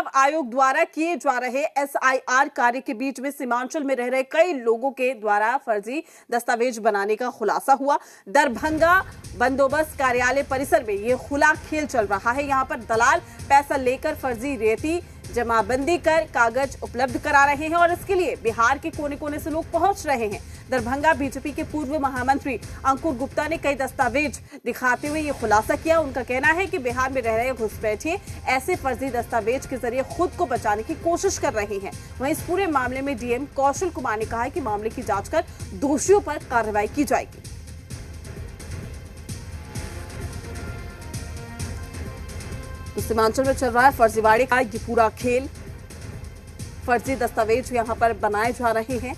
चुनाव आयोग द्वारा किए जा रहे एसआईआर कार्य के बीच में सीमांचल में रह रहे कई लोगों के द्वारा फर्जी दस्तावेज बनाने का खुलासा हुआ। दरभंगा बंदोबस्त कार्यालय परिसर में ये खुला खेल चल रहा है। यहाँ पर दलाल पैसा लेकर फर्जी रेती जमाबंदी कर कागज उपलब्ध करा रहे हैं और इसके लिए बिहार के कोने कोने से लोग पहुंच रहे हैं। दरभंगा बीजेपी के पूर्व महामंत्री अंकुर गुप्ता ने कई दस्तावेज दिखाते हुए ये खुलासा किया। उनका कहना है कि बिहार में रह रहे घुसपैठिए ऐसे फर्जी दस्तावेज के जरिए खुद को बचाने की कोशिश कर रहे हैं। वहीं इस पूरे मामले में डीएम कौशल कुमार ने कहा है कि मामले की जांच कर दोषियों पर कार्रवाई की जाएगी। सीमांचल में चल रहा है फर्जीवाड़े का ये पूरा खेल। फर्जी दस्तावेज यहां पर बनाए जा रहे हैं।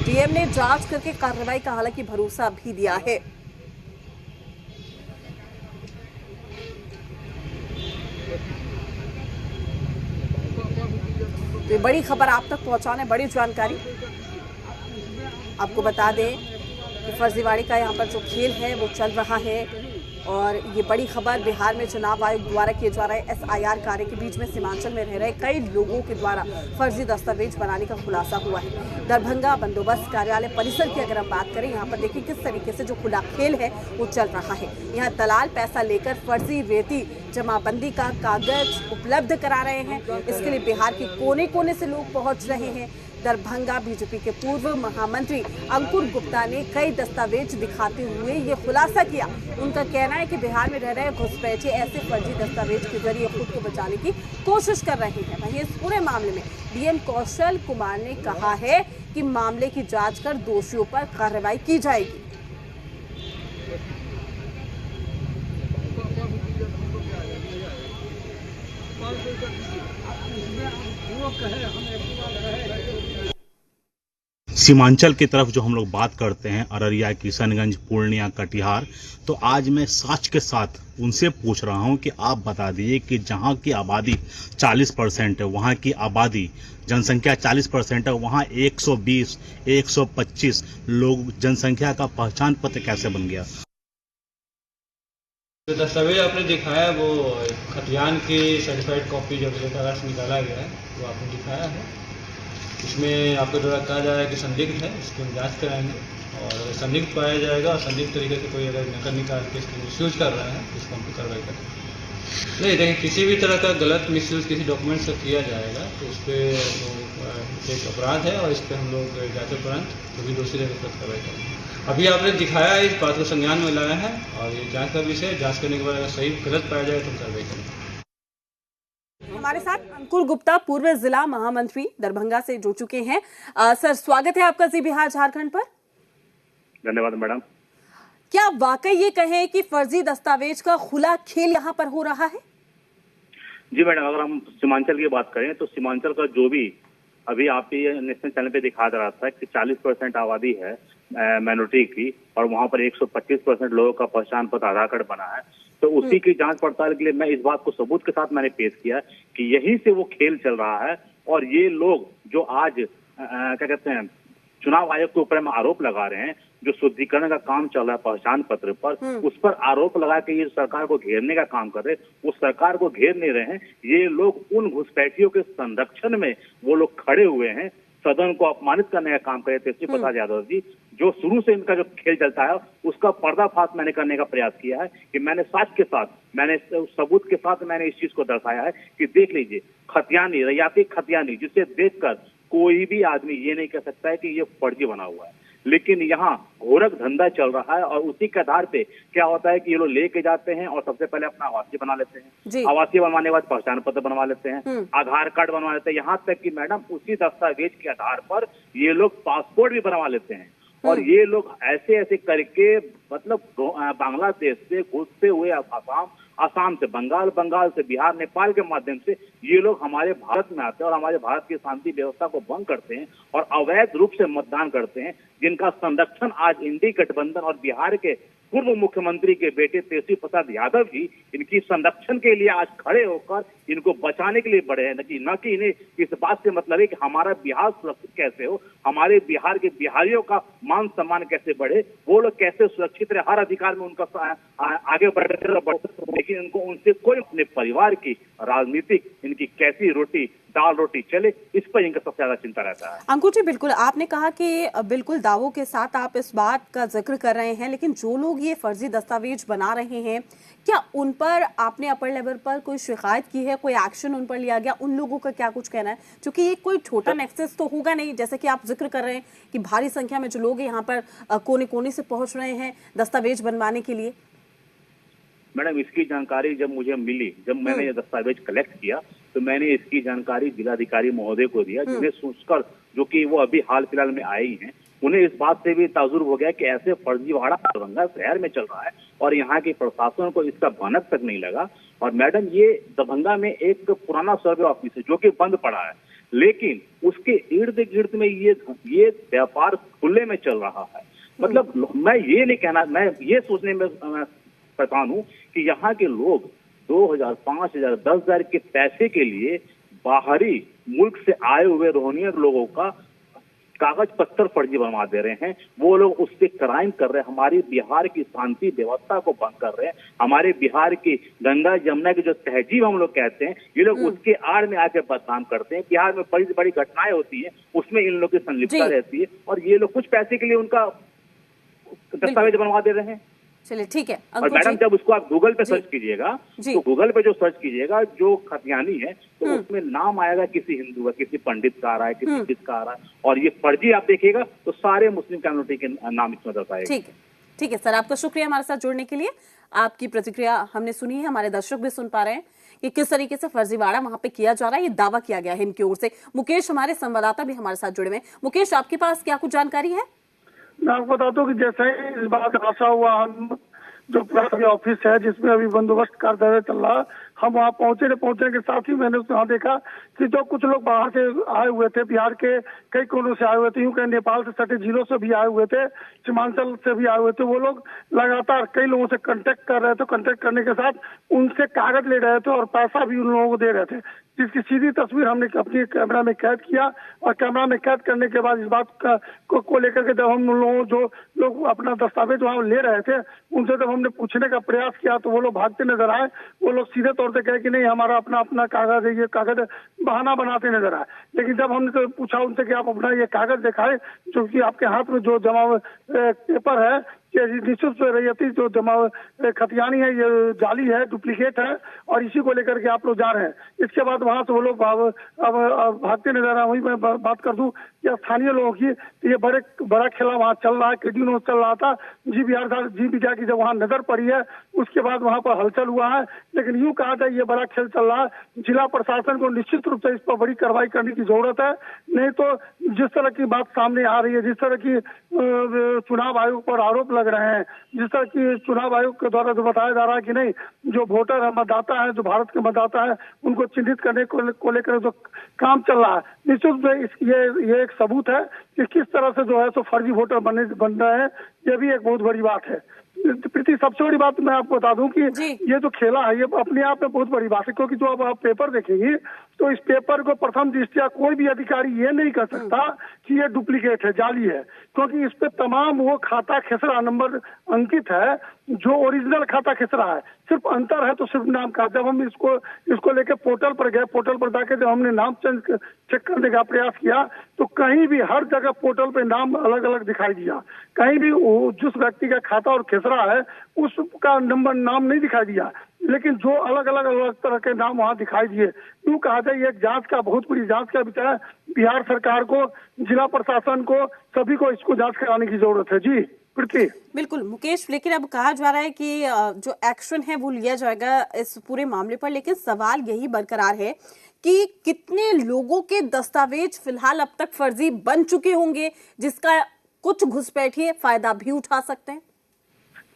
डीएम ने जांच करके कार्रवाई का हालांकि भरोसा भी दिया है। तो बड़ी खबर आप तक पहुंचाने, बड़ी जानकारी आपको बता दें कि फर्जीवाड़े का यहाँ पर जो खेल है वो चल रहा है। और ये बड़ी खबर बिहार में चुनाव आयोग द्वारा किए जा रहे एसआईआर कार्य के बीच में सीमांचल में रह रहे कई लोगों के द्वारा फर्जी दस्तावेज बनाने का खुलासा हुआ है। दरभंगा बंदोबस्त कार्यालय परिसर की अगर हम बात करें, यहाँ पर देखिए किस तरीके से जो खुला खेल है वो चल रहा है। यहाँ दलाल पैसा लेकर फर्जी रेती जमाबंदी का कागज उपलब्ध करा रहे हैं। इसके लिए बिहार के कोने कोने से लोग पहुंच रहे हैं। दरभंगा बीजेपी के पूर्व महामंत्री अंकुर गुप्ता ने कई दस्तावेज दिखाते हुए ये खुलासा किया। उनका कहना है कि बिहार में रह रहे घुसपैठिए ऐसे फर्जी दस्तावेज के जरिए खुद को बचाने की कोशिश कर रहे हैं। वहीं इस पूरे मामले में डीएम कौशल कुमार ने कहा है कि मामले की जांच कर दोषियों पर कार्रवाई की जाएगी। सीमांचल की तरफ जो हम लोग बात करते हैं, अररिया, किशनगंज, पूर्णिया, कटिहार, तो आज मैं सच के साथ उनसे पूछ रहा हूं कि आप बता दीजिए कि जहां की आबादी 40% है, वहां की आबादी जनसंख्या 40% है, वहां 120, 125 लोग जनसंख्या का पहचान पत्र कैसे बन गया? जो दस्तावेज आपने दिखाया वो खतियान की सर्टिफाइड कॉपी जो कागज निकाला गया है वो आपने दिखाया है। इसमें आपके द्वारा कहा जा रहा है कि संदिग्ध है, इसकी हम जाँच कराएंगे और संदिग्ध पाया जाएगा और संदिग्ध तरीके से कोई अगर नकल निकाल के इसको मिसयूज कर रहा है तो इसको हम कार्रवाई करेंगे। नहीं देखिए, किसी भी तरह का गलत मिसयूज किसी डॉक्यूमेंट से किया जाएगा तो उस पर एक अपराध है और इस पर हम लोग जांच उपरांत जो भी दोषी रहेगा उस पर कार्रवाई करेंगे। अभी आपने दिखाया है, इस बात को संज्ञान में लाया है और ये जांच का विषय, जांच करने के बाद अगर सही गलत पाया जाए तो हम कार्रवाई करेंगे। हमारे साथ अंकुर गुप्ता पूर्व जिला महामंत्री दरभंगा से जुड़ चुके हैं। सर, स्वागत है आपका जी बिहार झारखंड पर। धन्यवाद मैडम। क्या वाकई ये कहें कि फर्जी दस्तावेज का खुला खेल यहाँ पर हो रहा है? जी मैडम, अगर हम सीमांचल की बात करें तो सीमांचल का जो भी अभी आप ये नेशनल चैनल पे दिखा रहा था कि 40% आबादी है माइनॉरिटी की और वहां पर 125% लोगों का पहचान पत्र आधार कार्ड बना है। तो उसी की जांच पड़ताल के लिए मैं इस बात को सबूत के साथ मैंने पेश किया कि यहीं से वो खेल चल रहा है। और ये लोग जो आज क्या कहते हैं चुनाव आयोग के ऊपर में आरोप लगा रहे हैं, जो शुद्धिकरण का काम चल रहा है पहचान पत्र पर, उस पर आरोप लगा के ये सरकार को घेरने का काम कर रहे हैं। वो सरकार को घेर नहीं रहे हैं, ये लोग उन घुसपैठियों के संरक्षण में वो लोग खड़े हुए हैं। सदन को अपमानित करने का काम करे तेजस्वी प्रसाद यादव जी, जो शुरू से इनका जो खेल चलता है उसका पर्दाफाश मैंने करने का प्रयास किया है कि मैंने साक्ष्य के साथ, मैंने सबूत के साथ मैंने इस चीज को दर्शाया है कि देख लीजिए खतियानी, रयाती खतियानी, जिसे देखकर कोई भी आदमी ये नहीं कह सकता है कि ये फर्जी बना हुआ है। लेकिन यहाँ घोरक धंधा चल रहा है और उसी के आधार पे क्या होता है कि ये लोग लेके जाते हैं और सबसे पहले अपना आवासीय बना लेते हैं, आवासीय बनवाने के बाद पहचान पत्र बनवा लेते हैं, आधार कार्ड बनवा लेते हैं, यहाँ तक कि मैडम उसी दस्तावेज के आधार पर ये लोग पासपोर्ट भी बनवा लेते हैं। और ये लोग ऐसे ऐसे करके मतलब बांग्लादेश से घुसते हुए आसाम से, बंगाल से, बिहार, नेपाल के माध्यम से ये लोग हमारे भारत में आते हैं और हमारे भारत की शांति व्यवस्था को भंग करते हैं और अवैध रूप से मतदान करते हैं, जिनका संरक्षण आज इंडी गठबंधन और बिहार के पूर्व मुख्यमंत्री के बेटे तेजस्वी प्रसाद यादव जी इनकी संरक्षण के लिए आज खड़े होकर इनको बचाने के लिए बढ़े हैं, न कि इन्हें इस बात से मतलब है कि हमारा बिहार सुरक्षित कैसे हो, हमारे बिहार के बिहारियों का मान सम्मान कैसे बढ़े, वो लोग कैसे सुरक्षित रहे, हर अधिकार में उनका आगे बढ़े, लेकिन उनको उनसे कोई अपने परिवार की राजनीतिक इनकी कैसी रोटी दाल रोटी चले, इस पर इनका सबसे ज्यादा चिंता रहता है। अंकुर जी, बिल्कुल आपने कहा कि बिल्कुल दावों के साथ आप इस बात का जिक्र कर रहे हैं, लेकिन जो लोग ये फर्जी दस्तावेज बना रहे हैं, क्या उन पर आपने अपर लेवल पर कोई शिकायत की है, कोई एक्शन उन पर लिया गया? उन लोगों का क्या कुछ कहना है? क्योंकि ये कोई छोटा नेक्सस तो होगा नहीं, जैसे कि आप जिक्र कर रहे हैं कि भारी संख्या में जो लोग यहाँ पर कोने कोने से पहुंच रहे हैं दस्तावेज बनवाने के लिए। मैडम, इसकी जानकारी जब मुझे मिली, जब मैंने ये दस्तावेज कलेक्ट किया, तो मैंने इसकी जानकारी जिलाधिकारी महोदय को दिया, जिन्हें सोचकर, जो कि वो अभी हाल फिलहाल में आई हैं, उन्हें इस बात से भी ताजुर्ब हो गया कि ऐसे फर्जीवाड़ा दरभंगा शहर में चल रहा है और यहाँ के प्रशासन को इसका भनक तक नहीं लगा। और मैडम, ये दरभंगा में एक पुराना सर्वे ऑफिस है जो कि बंद पड़ा है, लेकिन उसके इर्द गिर्द में ये व्यापार खुले में चल रहा है। मतलब मैं ये नहीं कहना, मैं ये सोचने में परेशान हूँ कि यहाँ के लोग 2000, 5000, 10,000 के पैसे के लिए बाहरी मुल्क से आए हुए रोहिंग्या लोगों का कागज पत्तर फर्जी बनवा दे रहे हैं। वो लोग उस पर क्राइम कर रहे हैं, हमारी बिहार की शांति व्यवस्था को भंग कर रहे हैं, हमारे बिहार की गंगा जमुना की जो तहजीब हम लोग कहते हैं, ये लोग उसके आड़ में आके बदनाम करते हैं। बिहार में बड़ी बड़ी घटनाएं होती है, उसमें इन लोगों की संलिप्तता रहती है और ये लोग कुछ पैसे के लिए उनका दस्तावेज बनवा दे रहे हैं। चलिए ठीक है। और मैडम, जब उसको आप गूगल पे सर्च कीजिएगा, तो गूगल पे जो सर्च कीजिएगा जो खतियानी है, तो उसमें नाम आएगा किसी हिंदू का, किसी पंडित का आ रहा है, किसी सिख का आ रहा है, और ये फर्जी आप देखिएगा तो सारे मुस्लिम कम्युनिटी के नाम इसमें दर्शाएगा। ठीक है, ठीक है सर, आपका शुक्रिया हमारे साथ जुड़ने के लिए। आपकी प्रतिक्रिया हमने सुनी है, हमारे दर्शक भी सुन पा रहे हैं कि किस तरीके से फर्जीवाड़ा वहां पे किया जा रहा है, ये दावा किया गया है इनकी ओर से। मुकेश, हमारे संवाददाता भी हमारे साथ जुड़े हुए हैं। मुकेश, आपके पास क्या कुछ जानकारी है? मैं आपको बता दूं कि जैसे ही इस बात का खुलासा हुआ, हम जो पुलिस ऑफिस है जिसमें अभी बंदोबस्त का कार्य चल रहा, हम वहाँ पहुंचने के साथ ही मैंने वहाँ देखा कि जो कुछ लोग बाहर से आए हुए थे, बिहार के कई कोनों से आए हुए थे, यूं कहीं नेपाल से सटे जिलों से भी आए हुए थे, सीमांचल से भी आए हुए थे, वो लोग लगातार कई लोगों से कांटेक्ट कर रहे थे। कांटेक्ट करने के साथ उनसे कागज ले रहे थे और पैसा भी उन लोगों को दे रहे थे, जिसकी सीधी तस्वीर हमने अपनी कैमरा में कैद किया। और कैमरा में कैद करने के बाद इस बात को लेकर के जब हम लोगों जो लोग अपना दस्तावेज वहाँ ले रहे थे, उनसे जब हमने पूछने का प्रयास किया तो वो लोग भागते नजर आए। वो लोग सीधे तौर से कहे कि नहीं, हमारा अपना अपना कागज है, ये कागज बहाना बनाते नजर आए। लेकिन जब हमने तो पूछा उनसे कि आप अपना ये कागज दिखाए जो कि आपके हाथ में जो जमा पेपर है, निश्चित रैयती जो जमा खतियानी है, ये जाली है, डुप्लीकेट है और इसी को लेकर के आप लोग जा रहे हैं। इसके बाद वहां से वो लोग अब भागते नजर आए। वही मैं बात कर दूं कि स्थानीय लोगों की, तो ये बड़ा खेला वहाँ चल रहा है, केडियो चल रहा था, जी बिहार की जब वहाँ नजर पड़ी है उसके बाद वहाँ पर हलचल हुआ है। लेकिन यूं कहा जाए ये बड़ा खेल चल रहा है, जिला प्रशासन को निश्चित रूप से इस पर बड़ी कार्रवाई करने की जरूरत है। नहीं तो जिस तरह की बात सामने आ रही है, जिस तरह की चुनाव आयोग पर आरोप लग रहे हैं, जिस तरह की चुनाव आयोग के द्वारा जो बताया जा रहा है कि नहीं, जो वोटर है, मतदाता है, जो भारत के मतदाता है, उनको चिन्हित करने को लेकर जो काम चल रहा है, निश्चित रूप से ये एक सबूत है कि किस तरह से जो है सो फर्जी वोटर बन रहे हैं। ये भी एक बहुत बड़ी बात है। प्रीति, सबसे बड़ी बात मैं आपको बता दूं कि ये जो खेला है ये अपने आप में बहुत बड़ी बात है, क्योंकि जो अब आप पेपर देखेंगे तो इस पेपर को प्रथम दृष्टया कोई भी अधिकारी ये नहीं कर सकता कि ये डुप्लीकेट है, जाली है, क्योंकि इस पे तमाम वो खाता खेसरा नंबर अंकित है जो ओरिजिनल खाता खेसरा है। सिर्फ अंतर है तो सिर्फ नाम का। जब हम इसको लेके पोर्टल पर गए, पोर्टल पर जाके जब हमने नाम चेक करने का प्रयास किया तो कहीं भी हर जगह पोर्टल पे नाम अलग अलग दिखाई दिया। कहीं भी जिस व्यक्ति का खाता और खेसरा है उसका नाम नहीं दिखाई दिया, लेकिन जो अलग अलग तरह के नाम वहाँ दिखाई दिए। यूँ कहा जाए ये जांच का, बहुत बड़ी जांच का विषय है। बिहार सरकार को, जिला प्रशासन को, सभी को इसको जांच कराने की जरूरत है। जी बिल्कुल मुकेश, लेकिन अब कहा जा रहा है कि जो एक्शन है वो लिया जाएगा इस पूरे मामले पर, लेकिन सवाल यही बरकरार है कि कितने लोगों के दस्तावेज फिलहाल अब तक फर्जी बन चुके होंगे जिसका कुछ घुसपैठिए फायदा भी उठा सकते हैं।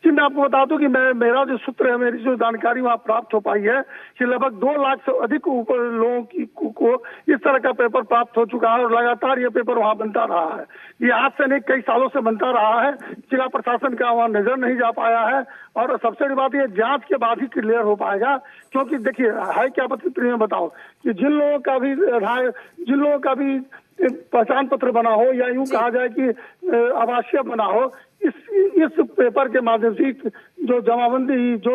जी, मैं आपको बता दूं कि मेरा जो सूत्र है, मेरी जो जानकारी वहाँ प्राप्त हो पाई है कि लगभग 2 लाख से अधिक ऊपर लोगों को इस तरह का पेपर प्राप्त हो चुका है और लगातार ये पेपर वहाँ बनता रहा है। ये आज से नहीं, कई सालों से बनता रहा है। जिला प्रशासन का वहाँ नजर नहीं जा पाया है और सबसे बड़ी बात ये जांच के बाद ही क्लियर हो पाएगा। क्योंकि देखिए है क्या मैं बताओ कि जिन लोगों का भी पहचान पत्र बना हो या यूं कहा जाए कि आवासीय बना हो, इस पेपर के माध्यम से जो जमाबंदी जो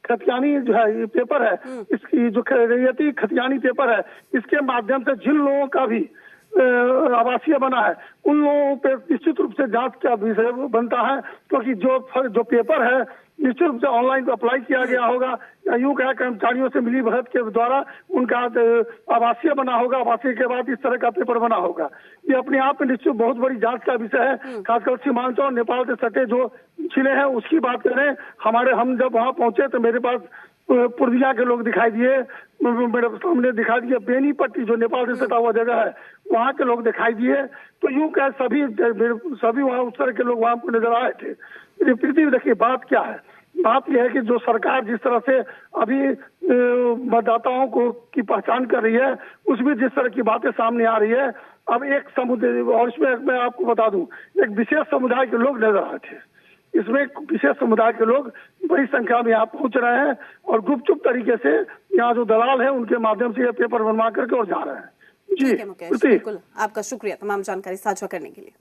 खतियानी जो है ये पेपर है, इसकी जो रैयती खतियानी पेपर है, इसके माध्यम से जिन लोगों का भी आवासीय बना है उन लोगों पे निश्चित रूप से जांच का विषय बनता है। क्योंकि जो पेपर है निश्चित रूप से ऑनलाइन अप्लाई किया गया होगा या यूं कहा कर्मचारियों से मिली भगत के द्वारा उनका आवासीय बना होगा, आवासीय के बाद इस तरह का पेपर बना होगा। ये अपने आप में निश्चित बहुत बड़ी जांच का विषय है। खासकर सीमांचल और नेपाल से सटे जो जिले हैं उसकी बात करें, हम जब वहाँ पहुंचे तो मेरे पास पूर्णिया के लोग दिखाई दिए, मेरे सामने दिखाई दिए बेनीपट्टी जो नेपाल से सटा हुआ जगह है वहाँ के लोग दिखाई दिए। तो यूं कह सभी वहाँ उस तरह के लोग वहाँ को नजर आए थे। पृथ्वी देखिए बात क्या है, बात यह है कि जो सरकार जिस तरह से अभी मतदाताओं को की पहचान कर रही है उसमें जिस तरह की बातें सामने आ रही है, अब एक समुदाय और इसमें मैं आपको बता दूं एक विशेष समुदाय के लोग नजर आए थे। इसमें विशेष समुदाय के लोग बड़ी संख्या में यहाँ पहुंच रहे हैं और गुपचुप तरीके से यहाँ जो दलाल है उनके माध्यम से ये पेपर बनवा करके और जा रहे हैं। जी ठीक है मुकेश, बिल्कुल आपका शुक्रिया तमाम जानकारी साझा करने के लिए।